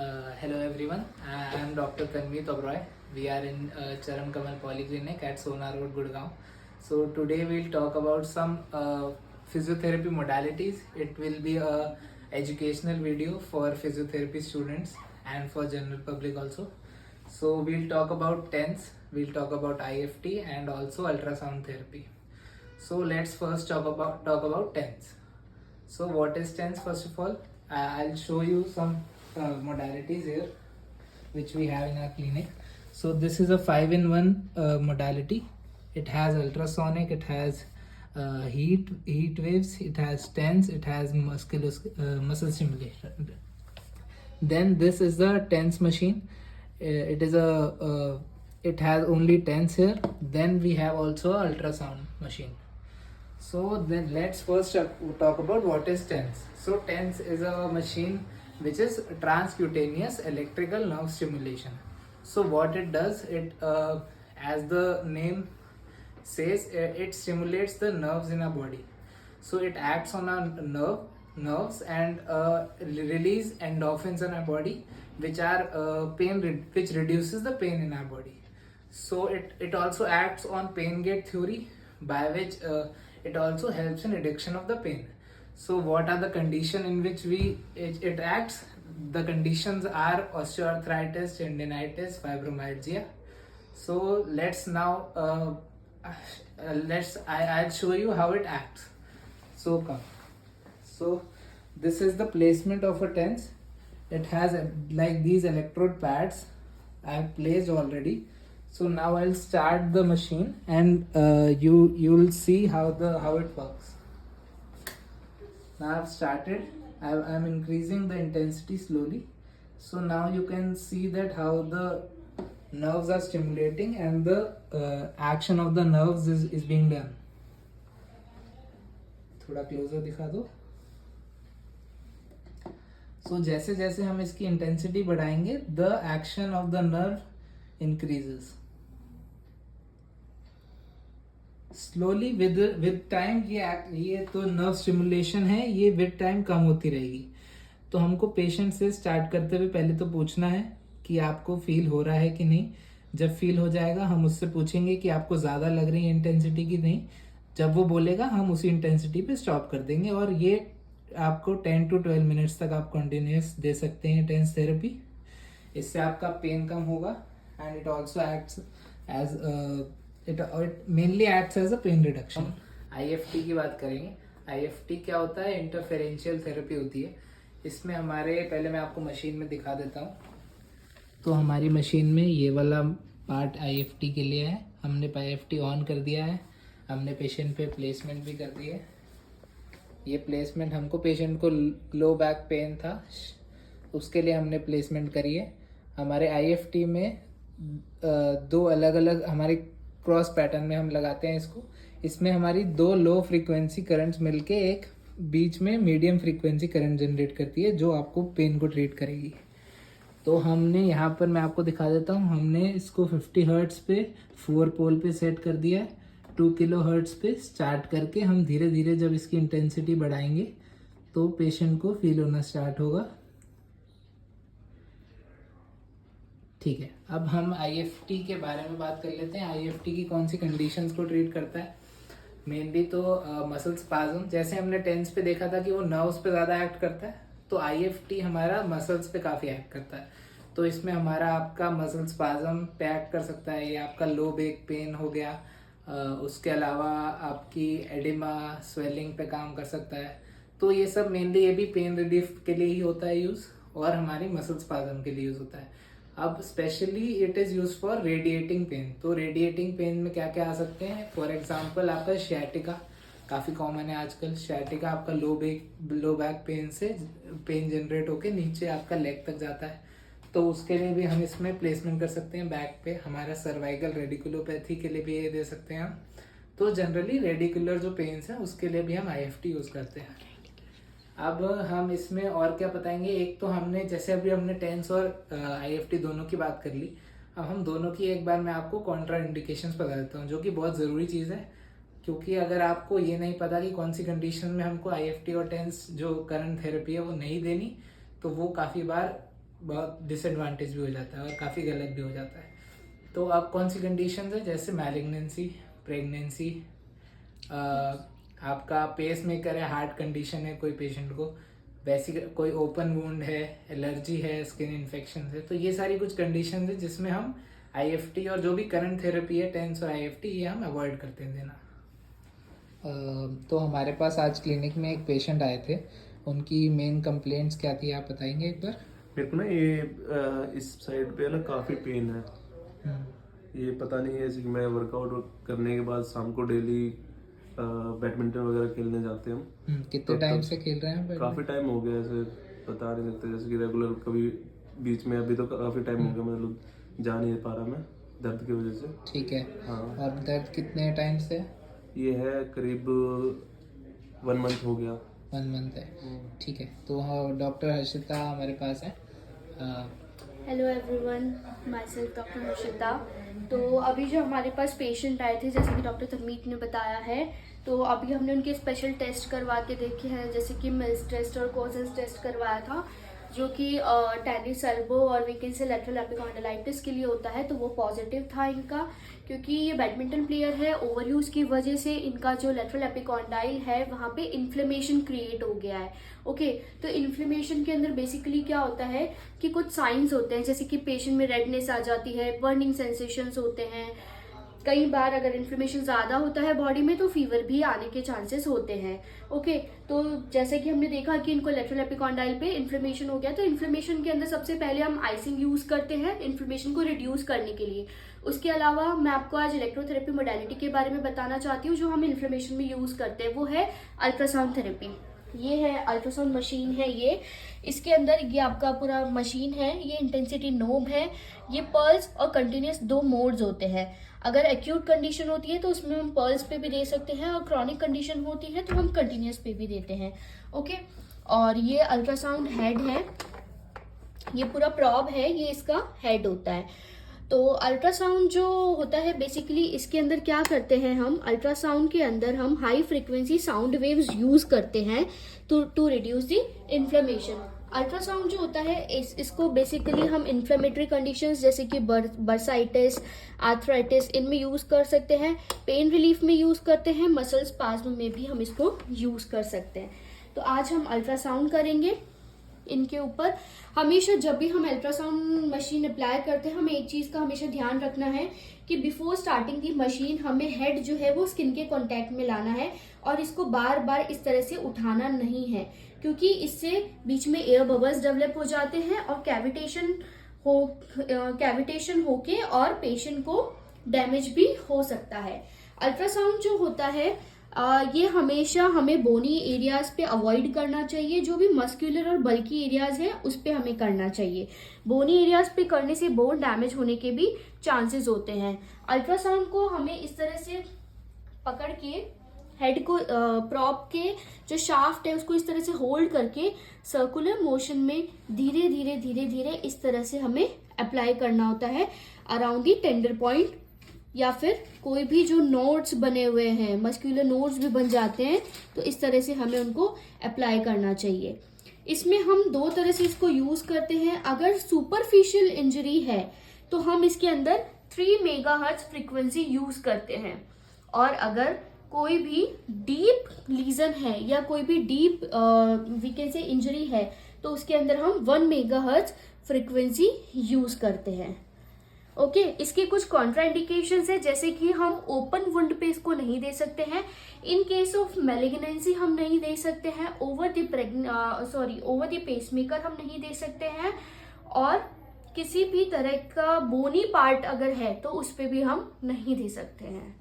Hello everyone, I am Dr. Tanmeet Oberoi. We are in Charan Kamal Polyclinic at Sona Road, Gurgaon. So today we'll talk about some physiotherapy modalities. It will be a educational video for physiotherapy students and for general public also. So we'll talk about TENS, we'll talk about IFT and also ultrasound therapy. So let's first talk about TENS. So what is TENS? First of all, I'll show you some modalities here which we have in our clinic. So this is a 5-in-1 modality. It has ultrasonic, it has heat waves, it has TENS, it has muscle stimulation. Then this is the TENS machine. It has only TENS here. Then we have also a ultrasound machine. So then let's first talk about what is TENS. So TENS is a machine which is transcutaneous electrical nerve stimulation. So what it does, as the name says, it stimulates the nerves in our body. So it acts on our nerves and release endorphins in our body, which are which reduces the pain in our body. So it also acts on pain gate theory, by which it also helps in reduction of the pain. So what are the conditions in which it acts? The conditions are osteoarthritis, tendinitis, fibromyalgia. So I'll show you how it acts. So come. So this is the placement of a TENS. It has like these electrode pads I have placed already. So now I'll start the machine and you'll see how it works. Now I've started. I'm increasing the intensity slowly. So now you can see that how the nerves are stimulating and the action of the nerves is being done. थोड़ा closure दिखा दो. So जैसे जैसे हम इसकी intensity बढ़ाएंगे, the action of the nerve increases. Slowly with time ये तो नर्व स्टिमुलेशन है, ये विद टाइम कम होती रहेगी. तो हमको पेशेंट से स्टार्ट करते हुए पहले तो पूछना है कि आपको फील हो रहा है कि नहीं. जब फील हो जाएगा हम उससे पूछेंगे कि आपको ज़्यादा लग रही है इंटेंसिटी की नहीं. जब वो बोलेगा हम उसी इंटेंसिटी पे स्टॉप कर देंगे. और ये आपको 10 to 12 मिनट्स तक आप कंटिन्यूस दे सकते हैं टेंस थेरेपी. इससे आपका पेन कम होगा and it also acts as it mainly acts as a pain reduction. IFT की बात करेंगे. IFT क्या होता है? इंटरफेरेंशियल थेरेपी होती है. इसमें पहले मैं आपको मशीन में दिखा देता हूँ. तो हमारी मशीन में ये वाला पार्ट IFT के लिए है. हमने IFT ऑन कर दिया है. हमने पेशेंट पे प्लेसमेंट भी कर दी है. ये प्लेसमेंट हमको पेशेंट को लो बैक पेन था, उसके लिए हमने प्लेसमेंट करी है. हमारे IFT में दो अलग अलग हमारे क्रॉस पैटर्न में हम लगाते हैं इसको. इसमें हमारी दो लो फ्रीक्वेंसी करंट्स मिलके एक बीच में मीडियम फ्रीक्वेंसी करंट जनरेट करती है, जो आपको पेन को ट्रीट करेगी. तो हमने यहाँ पर मैं आपको दिखा देता हूँ. हमने इसको 50 हर्ट्स पे 4 पोल पे सेट कर दिया है. 2 किलो हर्ट्स पे स्टार्ट करके हम धीरे धीरे जब इसकी इंटेंसिटी बढ़ाएंगे तो पेशेंट को फील होना स्टार्ट होगा. ठीक है, अब हम IFT के बारे में बात कर लेते हैं. IFT की कौन सी कंडीशंस को ट्रीट करता है? मेनली तो मसल स्पाज्म. जैसे हमने टेंस पे देखा था कि वो नर्व्स पे ज़्यादा एक्ट करता है, तो IFT हमारा मसल्स पे काफ़ी एक्ट करता है. तो इसमें हमारा आपका मसल स्पाज्म पे एक्ट कर सकता है. ये आपका लो बैक पेन हो गया. उसके अलावा आपकी एडिमा स्वेलिंग पे काम कर सकता है. तो ये सब मेनली ये भी पेन रिलीफ के लिए ही होता है यूज़, और हमारी मसल स्पाज्म के लिए यूज़ होता है. अब specially it is use for radiating pain. तो रेडिएटिंग पेन में क्या क्या आ सकते हैं? फॉर एग्जांपल आपका शैटिका काफ़ी कॉमन है आजकल. शैटिका आपका लो बैक पेन से पेन जनरेट होके नीचे आपका लेग तक जाता है. तो उसके लिए भी हम इसमें प्लेसमेंट कर सकते हैं बैक पे. हमारा सर्वाइकल रेडिकुलोपैथी के लिए भी ये दे सकते हैं हम. तो जनरली रेडिकुलर जो पेन्स हैं उसके लिए भी हम IFT यूज़ करते हैं. अब हम इसमें और क्या बताएंगे? एक तो जैसे अभी हमने टेंस और IFT दोनों की बात कर ली. अब हम दोनों की एक बार मैं आपको कॉन्ट्रा इंडिकेशंस बता देता हूँ, जो कि बहुत ज़रूरी चीज़ है. क्योंकि अगर आपको ये नहीं पता कि कौन सी कंडीशन में हमको IFT और टेंस जो करंट थेरेपी है वो नहीं देनी, तो वो काफ़ी बार बहुत डिसएडवांटेज भी हो जाता है और काफ़ी गलत भी हो जाता है। तो अब कौन सी कंडीशन है, जैसे मैलिग्नेंसी, प्रेगनेंसी, आपका पेस मेकर है, हार्ट कंडीशन है कोई पेशेंट को, वैसी कोई ओपन वुंड है, एलर्जी है, स्किन इन्फेक्शन है, तो ये सारी कुछ कंडीशन है जिसमें हम आईएफटी और जो भी करंट थेरेपी है, टेंस और आईएफटी, ये हम अवॉइड करते हैं देना। तो हमारे पास आज क्लिनिक में एक पेशेंट आए थे, उनकी मेन कंप्लेंट्स क्या थी आप बताएंगे एक बार? मेरे को ना ये इस साइड पे ना काफ़ी पेन है। ये पता नहीं है, जैसे कि मैं वर्कआउट करने के बाद शाम को डेली बैडमिंटन वगैरह खेलने जाते हैं हम। कितने टाइम से खेल रहे हैं? काफ़ी टाइम हो गया, ऐसे बता नहीं सकते, जैसे कि रेगुलर कभी बीच में, अभी तो काफ़ी टाइम हो गया, मतलब जा नहीं पा रहा मैं दर्द की वजह से। ठीक है। हाँ। और दर्द कितने टाइम से? ये है करीब 1 मंथ हो गया। 1 मंथ है, ठीक है। तो हाँ, डॉक्टर हर्षिता हमारे पास है। Hello everyone, my self doctor Harshita. तो अभी जो हमारे पास पेशेंट आए थे, जैसे कि डॉक्टर तनमीत ने बताया है, तो अभी हमने उनके स्पेशल टेस्ट करवा के देखे हैं, जैसे कि मिल्स टेस्ट और कोजेंस टेस्ट करवाया था, जो कि टेनिस एल्बो और वीकेंड से लेटरल एपिकॉन्डिलाइटिस के लिए होता है। तो वो पॉजिटिव था इनका, क्योंकि ये बैडमिंटन प्लेयर है, ओवरयूज की वजह से इनका जो लेटरल एपिकॉन्डाइल है वहाँ पे इन्फ्लेमेशन क्रिएट हो गया है। ओके, तो इन्फ्लेमेशन के अंदर बेसिकली क्या होता है कि कुछ साइंस होते हैं, जैसे कि पेशेंट में रेडनेस आ जाती है, बर्निंग सेंसेशंस होते हैं, कई बार अगर इन्फ्लेमेशन ज़्यादा होता है बॉडी में तो फीवर भी आने के चांसेस होते हैं। ओके, तो जैसे कि हमने देखा कि इनको लेटरल एपिकॉन्डाइल पे इन्फ्लेमेशन हो गया, तो इन्फ्लेमेशन के अंदर सबसे पहले हम आइसिंग यूज़ करते हैं इन्फ्लेमेशन को रिड्यूस करने के लिए। उसके अलावा मैं आपको आज इलेक्ट्रोथेरेपी मोडेलिटी के बारे में बताना चाहती हूँ जो हम इन्फ्लेमेशन में यूज़ करते हैं, वो है अल्ट्रासाउंड थेरेपी। ये है अल्ट्रासाउंड मशीन है, ये इसके अंदर ये आपका पूरा मशीन है, ये इंटेंसिटी नोब है, ये पल्स और कंटिन्यूस 2 मोड्स होते हैं। अगर एक्यूट कंडीशन होती है तो उसमें हम पल्स पे भी दे सकते हैं, और क्रॉनिक कंडीशन होती है तो हम कंटिन्यूस पे भी देते हैं। ओके, और ये अल्ट्रासाउंड हेड है, ये पूरा प्रॉब है, ये इसका हेड होता है। तो अल्ट्रासाउंड जो होता है बेसिकली इसके अंदर क्या करते हैं हम, अल्ट्रासाउंड के अंदर हम high frequency sound waves use करते हैं to reduce the inflammation. Ultrasound जो होता है इसको बेसिकली हम इन्फ्लेमेटरी कंडीशंस जैसे कि बर्साइटिस, आर्थराइटिस, इनमें यूज कर सकते हैं, पेन रिलीफ में यूज करते हैं, मसल स्पाज्म में भी हम इसको यूज कर सकते हैं। तो आज हम अल्ट्रासाउंड करेंगे इनके ऊपर। हमेशा जब भी हम अल्ट्रासाउंड मशीन अप्लाई करते हैं, हमें एक चीज का हमेशा ध्यान रखना है कि बिफोर स्टार्टिंग दी मशीन हमें हेड जो है वो स्किन के कांटेक्ट में लाना है, और इसको बार बार इस तरह से उठाना नहीं है, क्योंकि इससे बीच में एयर बबल्स डेवलप हो जाते हैं और कैविटेशन होके और पेशेंट को डैमेज भी हो सकता है। अल्ट्रासाउंड जो होता है ये हमेशा हमें बोनी एरियाज पे अवॉइड करना चाहिए, जो भी मस्कुलर और बल्की एरियाज हैं उस पे हमें करना चाहिए। बोनी एरियाज पे करने से बोन डैमेज होने के भी चांसेस होते हैं। अल्ट्रासाउंड को हमें इस तरह से पकड़ के हेड को प्रॉप के जो शाफ्ट है उसको इस तरह से होल्ड करके सर्कुलर मोशन में धीरे धीरे धीरे धीरे इस तरह से हमें अप्लाई करना होता है अराउंड दी टेंडर पॉइंट, या फिर कोई भी जो नोड्स बने हुए हैं, मस्कुलर नोड्स भी बन जाते हैं, तो इस तरह से हमें उनको अप्लाई करना चाहिए। इसमें हम 2 तरह से इसको यूज करते हैं। अगर सुपरफिशियल इंजरी है तो हम इसके अंदर 3 मेगाहर्ट्ज फ्रीक्वेंसी यूज करते हैं, और अगर कोई भी डीप लीजन है या कोई भी डीप वीकेंड से इंजरी है तो उसके अंदर हम 1 मेगाहर्ट्ज फ्रीक्वेंसी यूज करते हैं। ओके, इसके कुछ कॉन्ट्राइंडिकेशंस है, जैसे कि हम ओपन वुंड पे इसको नहीं दे सकते हैं, इन केस ऑफ मैलिग्नेंसी हम नहीं दे सकते हैं, ओवर द पेसमेकर हम नहीं दे सकते हैं, और किसी भी तरह का बोनी पार्ट अगर है तो उस पे भी हम नहीं दे सकते हैं।